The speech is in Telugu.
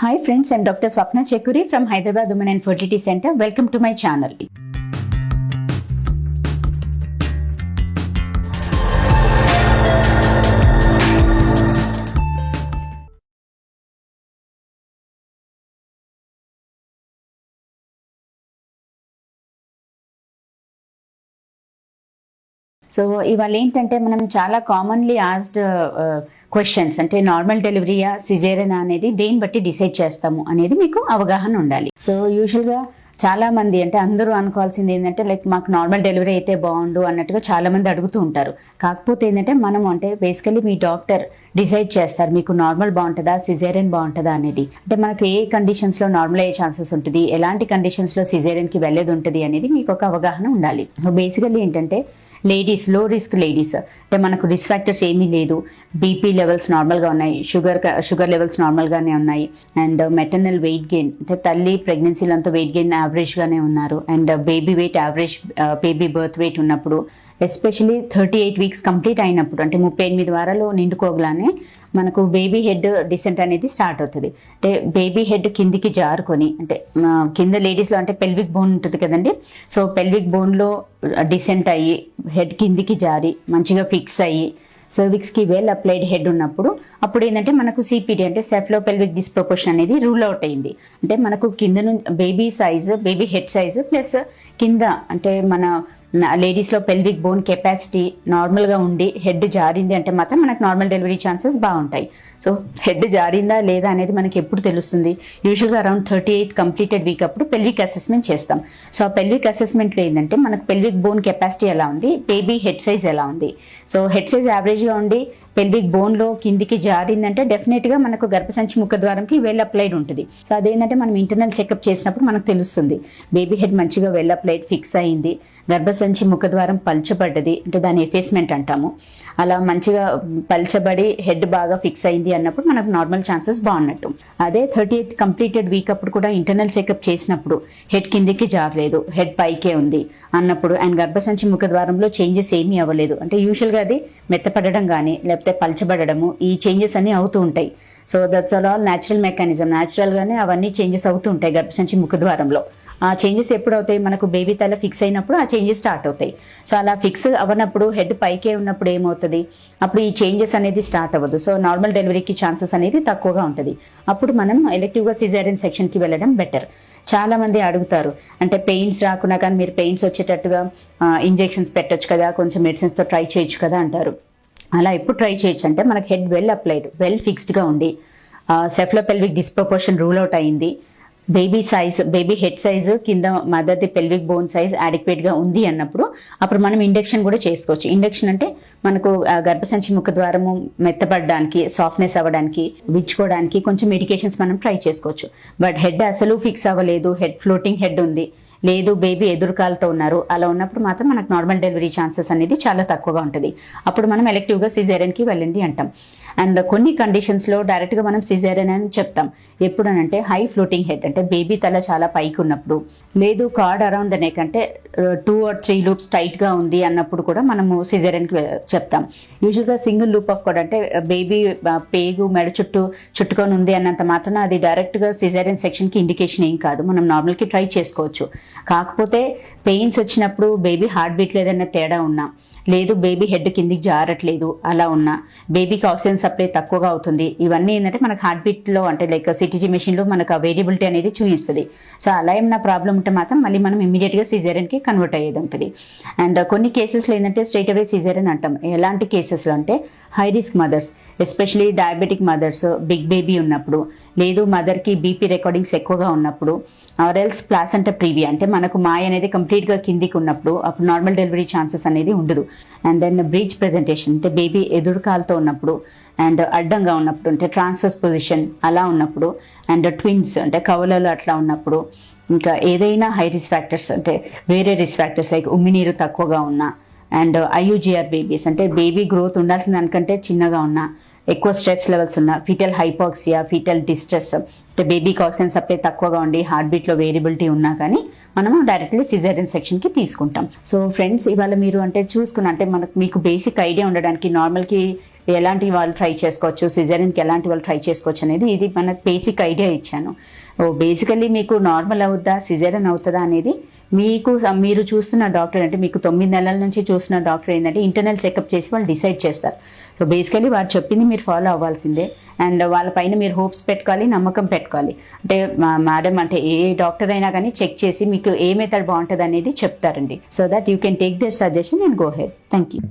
Hi friends, I'm Dr. Swapna Chekuri from Hyderabad Women and Fertility Center. Welcome to my channel. So ఇవాళ ఏంటంటే మనం చాలా కామన్లీ ఆస్డ్ క్వశ్చన్స్ అంటే నార్మల్ డెలివరీయా సిజేరియన్ అనేది దేని బట్టి డిసైడ్ చేస్తాము అనేది మీకు అవగాహన ఉండాలి. సో యూజువల్గా చాలా మంది అంటే అందరూ అనుకోవాల్సింది ఏంటంటే లైక్ మాకు నార్మల్ డెలివరీ అయితే బాగుండు అన్నట్టుగా చాలా మంది అడుగుతూ ఉంటారు. కాకపోతే ఏంటంటే మనం అంటే బేసికలీ మీ డాక్టర్ డిసైడ్ చేస్తారు మీకు నార్మల్ బాగుంటుందా సిజేరియన్ బాగుంటుందా అనేది. అంటే మనకు ఏ కండిషన్స్లో నార్మల్ అయ్యే ఛాన్సెస్ ఉంటుంది, ఎలాంటి కండిషన్స్లో సిజేరియన్కి వెళ్ళేది ఉంటుంది అనేది మీకు ఒక అవగాహన ఉండాలి. బేసికలీ ఏంటంటే లేడీస్, లో రిస్క్ లేడీస్ అంటే మనకు రిస్క్ ఫ్యాక్టర్స్ ఏమీ లేదు, బీపీ లెవెల్స్ నార్మల్గా ఉన్నాయి, షుగర్ లెవెల్స్ నార్మల్గానే ఉన్నాయి, అండ్ మెటర్నల్ వెయిట్ గెయిన్ అంటే తల్లి ప్రెగ్నెన్సీలో అంతా వెయిట్ గెయిన్ యావరేజ్గానే ఉన్నారు, and baby wait average baby birth weight ఉన్నప్పుడు, ఎస్పెషలీ 38 వీక్స్ కంప్లీట్ అయినప్పుడు అంటే 38 వారాలు నిండుకోగలానే మనకు బేబీ హెడ్ డిసెంట్ అనేది స్టార్ట్ అవుతుంది. అంటే బేబీ హెడ్ కిందికి జారుకొని అంటే కింద లేడీస్లో అంటే పెల్విక్ బోన్ ఉంటుంది కదండి, సో పెల్విక్ బోన్లో డిసెంట్ అయ్యి హెడ్ కిందికి జారి మంచిగా ఫిక్స్ అయ్యి సర్విక్స్కి వెల్ అప్లైడ్ హెడ్ ఉన్నప్పుడు అప్పుడు ఏంటంటే మనకు సిపిడి అంటే సెఫ్లో పెల్విక్ డిస్ప్రపోర్షన్ అనేది రూల్ అవుట్ అయింది. అంటే మనకు కింద నుంచి baby size, baby head size plus కింద అంటే మన లేడీస్లో పెల్విక్ బోన్ కెపాసిటీ నార్మల్గా ఉండి హెడ్ జారింది అంటే మాత్రం మనకు నార్మల్ డెలివరీ ఛాన్సెస్ బాగుంటాయి. సో హెడ్ జారిందా లేదా అనేది మనకి ఎప్పుడు తెలుస్తుంది, యూజువల్గా అరౌండ్ 38 కంప్లీటెడ్ వీక్ అప్పుడు పెల్విక్ అసెస్మెంట్ చేస్తాం. సో ఆ పెల్విక్ అసెస్మెంట్లో ఏంటంటే మనకు పెల్విక్ బోన్ కెపాసిటీ ఎలా ఉంది, బేబీ హెడ్ సైజ్ ఎలా ఉంది. సో హెడ్ సైజ్ యావరేజ్గా ఉండి పెల్విక్ బోన్లో కిందికి జారిందంటే డెఫినెట్గా మనకు గర్భసంచి ముఖద్వారంకి వెల్ అప్లైడ్ ఉంటుంది. సో అదేంటంటే మనం ఇంటర్నల్ చెకప్ చేసినప్పుడు మనకు తెలుస్తుంది బేబీ హెడ్ మంచిగా వెల్ అప్లైడ్ ఫిక్స్ అయింది, గర్భసంచి ముఖద్వారం పల్చబడ్డది అంటే దాని ఎఫేస్మెంట్ అంటాము, అలా మంచిగా పల్చబడి హెడ్ బాగా ఫిక్స్ అయింది అన్నప్పుడు మనకు నార్మల్ ఛాన్సెస్ బాగున్నట్టు. అదే 38 కంప్లీటెడ్ వీక్ అప్పుడు కూడా ఇంటర్నల్ చెకప్ చేసినప్పుడు హెడ్ కిందికి జారలేదు, హెడ్ పైకే ఉంది అన్నప్పుడు అండ్ గర్భసంచి ముఖద్వారంలో చేంజెస్ ఏమీ అవ్వలేదు అంటే యూజువల్గా అది మెత్తపడడం కానీ లేకపోతే పల్చబడము ఈ చేంజెస్ అన్నీ అవుతూ ఉంటాయి. So that's all natural mechanism, న్యాచురల్గానే అవన్నీ చేంజెస్ అవుతూ ఉంటాయి గర్భసంచి ముఖద్వారంలో. ఆ చేంజెస్ ఎప్పుడు అవుతాయి, మనకు బేబీ తల ఫిక్స్ అయినప్పుడు ఆ చేంజెస్ స్టార్ట్ అవుతాయి. సో అలా ఫిక్స్ అవ్వనప్పుడు హెడ్ పైకే ఉన్నప్పుడు ఏమవుతుంది, అప్పుడు ఈ చేంజెస్ అనేది స్టార్ట్ అవ్వదు. సో నార్మల్ డెలివరీకి ఛాన్సెస్ అనేది తక్కువగా ఉంటుంది. అప్పుడు మనం ఎలెక్టివ్గా సిజేరియన్ సెక్షన్కి వెళ్ళడం బెటర్. చాలా మంది అడుగుతారు అంటే పెయిన్స్ రాకున్నా కానీ మీరు పెయిన్స్ వచ్చేటట్టుగా ఇంజెక్షన్స్ పెట్టొచ్చు కదా, కొంచెం మెడిసిన్స్తో ట్రై చేయొచ్చు కదా అంటారు. అలా ఎప్పుడు ట్రై చేయొచ్చు అంటే మనకు హెడ్ వెల్ అప్లైడ్, వెల్ ఫిక్స్డ్గా ఉండి సెఫ్లోపెల్విక్ డిస్ప్రపోర్షన్ రూల్ అవుట్ అయింది, baby size, baby head size కింద మదర్ది పెల్విక్ బోన్ సైజ్ అడిక్వేట్గా ఉంది అన్నప్పుడు అప్పుడు మనం ఇండక్షన్ కూడా చేసుకోవచ్చు. ఇండక్షన్ అంటే మనకు గర్భసంచి ముఖద్వారము మెత్తపడడానికి, సాఫ్ట్నెస్ అవ్వడానికి, విచ్చుకోవడానికి కొంచెం మెడికేషన్స్ మనం ట్రై చేసుకోవచ్చు. బట్ హెడ్ అసలు ఫిక్స్ అవ్వలేదు, హెడ్ ఫ్లోటింగ్ హెడ్ ఉంది, లేదు బేబీ ఎదురుకాలతో ఉన్నారు, అలా ఉన్నప్పుడు మాత్రం మనకు నార్మల్ డెలివరీ ఛాన్సెస్ అనేది చాలా తక్కువగా ఉంటుంది. అప్పుడు మనం ఎలెక్టివ్గా సిజేరియన్కి వెళ్ళండి అంటాం. అండ్ కొన్ని కండిషన్స్లో డైరెక్ట్గా మనం సిజేరియన్ అని చెప్తాం. ఎప్పుడనంటే హై ఫ్లోటింగ్ హెడ్ అంటే బేబీ తల చాలా పైకి ఉన్నప్పుడు, లేదు కార్డ్ అరౌండ్ ద నెక్ అంటే 2 or 3 లూప్స్ టైట్గా ఉంది అన్నప్పుడు కూడా మనము సిజేరియన్కి చెప్తాం. యూజువల్గా సింగిల్ లూప్ ఆఫ్ కార్డ్ అంటే బేబీ పేగు మెడ చుట్టుకొని ఉంది అన్నంత మాత్రం అది డైరెక్ట్గా సిజేరియన్ సెక్షన్కి ఇండికేషన్ ఏం కాదు, మనం నార్మల్కి ట్రై చేసుకోవచ్చు. కాకపోతే పెయిన్స్ వచ్చినప్పుడు బేబీ హార్ట్ బీట్లో ఏదైనా తేడా ఉన్నా, లేదు బేబీ హెడ్ కిందికి జారట్లేదు అలా ఉన్నా, బేబీకి ఆక్సిజన్ సప్లై తక్కువగా అవుతుంది, ఇవన్నీ ఏంటంటే మనకు హార్ట్ బీట్లో అంటే లైక్ సిటీజీ మెషిన్లో మనకు ఆ వేరియబిలిటీ అనేది చూపిస్తుంది. సో అలా ఏమైనా ప్రాబ్లం ఉంటే మాత్రం మళ్ళీ మనం ఇమీడియట్గా సిజేరియన్కి కన్వర్ట్ అయ్యేది ఉంటుంది. అండ్ కొన్ని కేసెస్లో ఏంటంటే స్ట్రైట్ అవే సిజేరియన్ అంటాం. ఎలాంటి కేసెస్లో అంటే high risk mothers, especially diabetic mothers, big baby ఉన్నప్పుడు, లేదు మదర్కి బీపీ రికార్డింగ్స్ ఎక్కువగా ఉన్నప్పుడు, ఆర్ ఎల్స్ ప్లాసెంటా ప్రీవియా అంటే మనకు మాయ అనేది కంప్లీట్గా కిందికి ఉన్నప్పుడు అప్పుడు నార్మల్ డెలివరీ ఛాన్సెస్ అనేది ఉండదు. అండ్ దెన్ బ్రీచ్ ప్రెజెంటేషన్ అంటే బేబీ ఎదురుకాలతో ఉన్నప్పుడు అండ్ అడ్డంగా ఉన్నప్పుడు అంటే ట్రాన్స్వర్స్ పొజిషన్ అలా ఉన్నప్పుడు, అండ్ ట్విన్స్ అంటే కవలలు అట్లా ఉన్నప్పుడు, ఇంకా ఏదైనా హై రిస్క్ ఫ్యాక్టర్స్ అంటే వేరే రిస్క్ ఫ్యాక్టర్స్ లైక్ ఉమ్మినీరు తక్కువగా ఉన్నా, అండ్ ఐయుజిఆర్ బేబీస్ అంటే బేబీ గ్రోత్ ఉండాల్సిన దానికంటే చిన్నగా ఉన్నా, ఎక్కువ స్ట్రెస్ లెవెల్స్ ఉన్న, ఫీటల్ హైపాక్సియా, ఫీటల్ డిస్ట్రెస్ అంటే బేబీకి ఆక్సిజన్ సప్లై తక్కువగా ఉండి హార్ట్ బీట్లో వేరియబిలిటీ ఉన్నా కానీ మనము డైరెక్ట్లీ సిజేరియన్ సెక్షన్కి తీసుకుంటాం. సో ఫ్రెండ్స్ ఇవాళ మీరు అంటే చూసుకున్న అంటే మీకు బేసిక్ ఐడియా ఉండడానికి నార్మల్కి ఎలాంటి వాళ్ళు ట్రై చేసుకోవచ్చు, సిజేరియన్కి ఎలాంటి వాళ్ళు ట్రై చేసుకోవచ్చు అనేది ఇది మనకు బేసిక్ ఐడియా ఇచ్చాను. బేసికల్లీ మీకు నార్మల్ అవుద్దా సిజేరియన్ అవుతుందా అనేది మీరు చూస్తున్న డాక్టర్, అంటే మీకు 9 నెలల నుంచి చూస్తున్న డాక్టర్ ఏంటంటే ఇంటర్నల్ చెకప్ చేసి వాళ్ళు డిసైడ్ చేస్తారు. సో బేసికలీ వారు చెప్పింది మీరు ఫాలో అవ్వాల్సిందే. అండ్ వాళ్ళపైన మీరు హోప్స్ పెట్టుకోవాలి, నమ్మకం పెట్టుకోవాలి. అంటే మేడం అంటే ఏ డాక్టర్ అయినా కానీ చెక్ చేసి మీకు ఏ మెథడ్ బాగుంటుంది అనేది చెప్తారండి. So that you can take this suggestion and go head. Thank you.